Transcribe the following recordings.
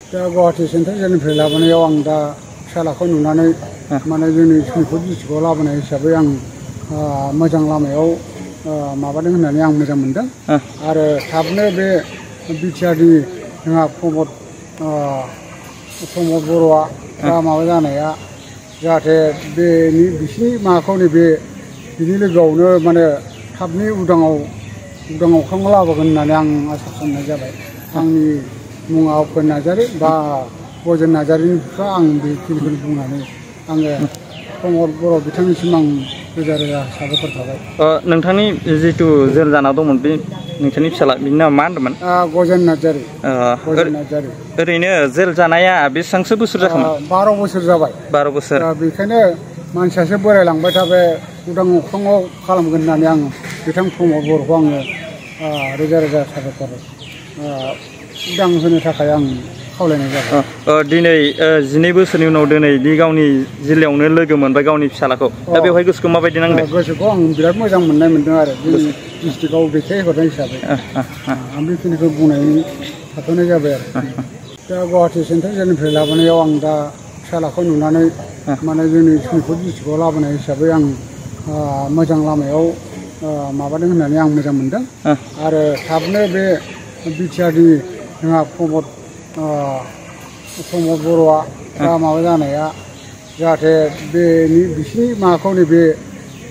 दा गुवाहाटि सेन्ट्रेल जेलनिफ्राय लाबोनायाव आं दा फिसालाखौ नुनानै माने जोंनि सनितपुर डिस्ट्रिक्टआव लाबोनाय हिसाबै आं मोजां लामायाव माबादों होननानै आं मोजां मोनदों आरो थाबनो बे बिटिआरनि जोंहा प्रमद बर'आ दा माबा जानाया जाहाथे बिसिनि माबाखौ नैबे बिनि लोगोआवनो माने थाबनि उदाङाव अख्राङाव लाबोगोन होननानै आं आसा खालामनाय जाबाय। आंनि मुङा उपेन नार्जारि बा गजेन नार्जारिनिफ्राय आं बेखिनिखौनो बुंनानै आङो प्रमद बर' बिथांनिसिम आं रोजा रोजा साबायखर थाबाय। नोंथांनि जिथु जेल जाना दंमोन बे नोंथांनि फिसाला बिनि नामा मा होनदोंमोन? गजेन नार्जारि। गजेन नार्जारि। ओरैनो जेल जानाया बेसेबांसो बोसोर जाखोमोन? 12 बोसोर जाबाय। 12 बोसोर। बेखायनो मानसियासो बोरायलांबाय थाबाय उदां अख्राङाव खालामगोन होननानै आं बिथां प्रमद बर'खौ आङो रोजा रोजा साबायखर उदां होनो थाखाय आं खावलायनाय जाबाय। दिनै 12 बोसोरनि उनाव दिनै गावनि जिल्लायावनो लोगो मोनबाय गावनि फिसालाखौ, दा बेवहाय गोसोखौ माबायदि नांदों? गोसोखौ आं बिराद मोजां मोननाय मोनदों आरो जोंनि डिस्ट्रिक्टआव दैथायहरनाय हिसाबै आं बेखिनिखौ बुंनायनि थाथ'नाय जाबाय आरो। दा गुवाहाटि सेन्ट्रेल जेलनिफ्राय लाबोनायाव आं दा फिसालाखौ नुनानै माने जोंनि सनितपुर डिस्ट्रिक्टआव लाबोनाय हिसाबै आं मोजां लामायाव माबादों होननानै आं मोजां मोनदों आरो थाबनो बे बिटिआरनि जोंहा प्रमद बर'आ दा माबा जानाया जाहाथे बिसिनि माबाखौ नैबे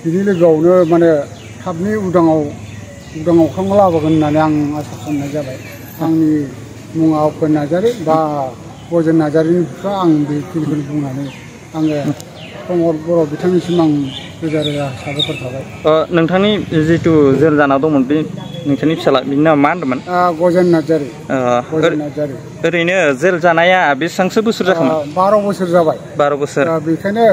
बिनि लोगोआवनो माने थाबनि उदाङाव अख्राङाव लाबोगोन होननानै आं आसा खालामनाय जाबाय। आंनि मुङा उपेन नार्जारि बा गजेन नार्जारिनिफ्राय आं बेखिनिखौनो बुंनानै आङो प्रमद बर' बिथांनिसिम आं रोजा रोजा साबायखर थाबाय। नोंथांनि जिथु जेल जाना दंमोन बे नोंथांनि फिसाला बिनि नामा मा होनदोंमोन? गजेन नार्जारि। गजेन नार्जारि। ओरैनो जेल जानाया बेसेबांसो बोसोर जाखोमोन? 12 बोसोर जाबाय। 12 बोसोर। बेखायनो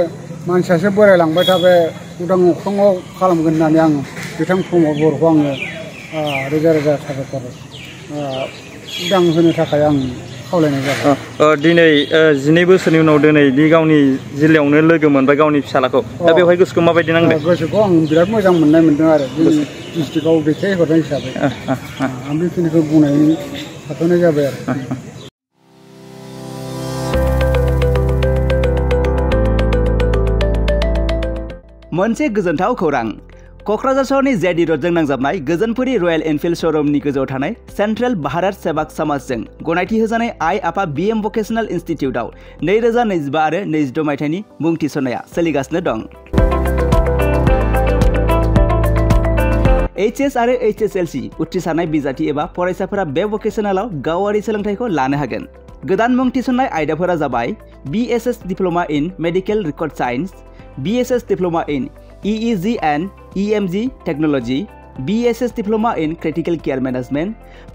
मानसियासो बोरायलांबाय थाबाय उदां अख्राङाव खालामगोन होननानै आं बिथां प्रमद बर'खौ आङो रोजा रोजा साबायखर उदां होनो थाखाय आं खावलायनाय जाबाय। दिनै 12 बोसोरनि उनाव दिनै गावनि जिल्लायावनो लोगो मोनबाय गावनि फिसालाखौ, दा बेवहाय गोसोखौ माबायदि नांदों? गोसोखौ आं बिराद मोजां मोननाय मोनदों आरो जोंनि डिस्ट्रिक्टआव दैथायहरनाय हिसाबै आं बेखिनिखौ बुंनायनि थाथ'नाय जाबाय आरो। मोनसे गोजोनथाव खौरां। क'क्राझार सहरनि जेडि रोडजों नांजाबनाय गोजोनपुरी रयेल एनफिल्ड श'रुमनि गोजौआव थानाय सेन्ट्रेल भारत सेवाक समाजजों गनायथि होजानाय आइ आफा BM भकेशनेल इनस्टिट्यूटआव 2025 आरो 26 मायथाइनि मुं थिसननाया सोलिगासिनो दं। HS आरो HSLC उथ्रिसारनाय बिजाथि एबा फरायसाफोरा बे भकेशनेलाव गावारि सोलोंथाइखौ लानो हागोन। गोदान मुं थिसननाय आयदाफोरा जाबाय BSS diploma in medical record science, BSS diploma in EEG and EMG Technology, BSS Diploma in Critical Care Management,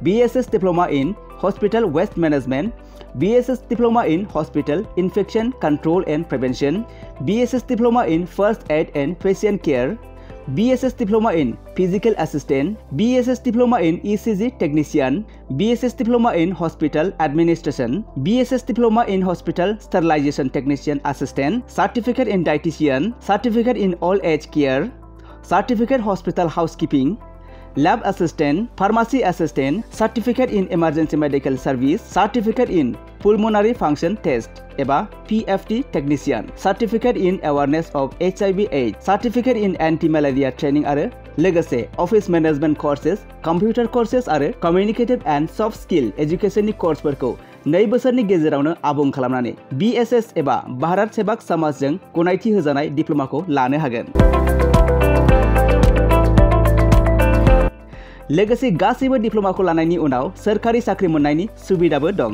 BSS Diploma in Hospital Waste Management, BSS Diploma in Hospital Infection Control and Prevention, BSS Diploma in First Aid and Patient Care, BSS Diploma in Physical Assistant, BSS Diploma in ECG Technician, BSS Diploma in Hospital Administration, BSS Diploma in Hospital Sterilization Technician Assistant, Certificate in Dietitian, Certificate in Old Age Care, Certificate Hospital Housekeeping, Lab Assistant, Pharmacy Assistant, Certificate in Emergency Medical Service, Certificate in Pulmonary Function Test एबा PFT Technician, Certificate in Awareness of HIV/AIDS, Certificate in Anti-Malaria Training आरो लोगोसे Office Management Courses, Computer Courses आरो Communicative and Soft Skill Educationनि कर्सफोरखौ 2 बोसोरनि गेजेरावनो आबुं खालामनानै BSS एबा भारत सेवाक समाजजों गनायथि होजानाय डिप्ल'माखौ लानो हागोन। लोगोसे गासैबो डिप्ल'माखौ लानायनि उनाव सोरखारि साख्रि मोननायनि सुबिदाबो दं।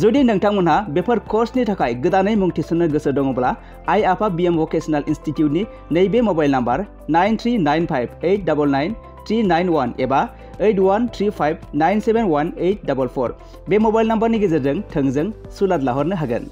जुदि नोंथांमोनहा बेफोर कर्सनि थाखाय गोदानै मुं थिसननो गोसो दङब्ला आइ आफा BM भकेशनेल इनस्टिट्यूटनि नैबे मबाइल नाम्बार 9395899391 एबा 8135971844 बे मबाइल नाम्बारनि गेजेरजों थोंजों सुलाद लाहरनो हागोन।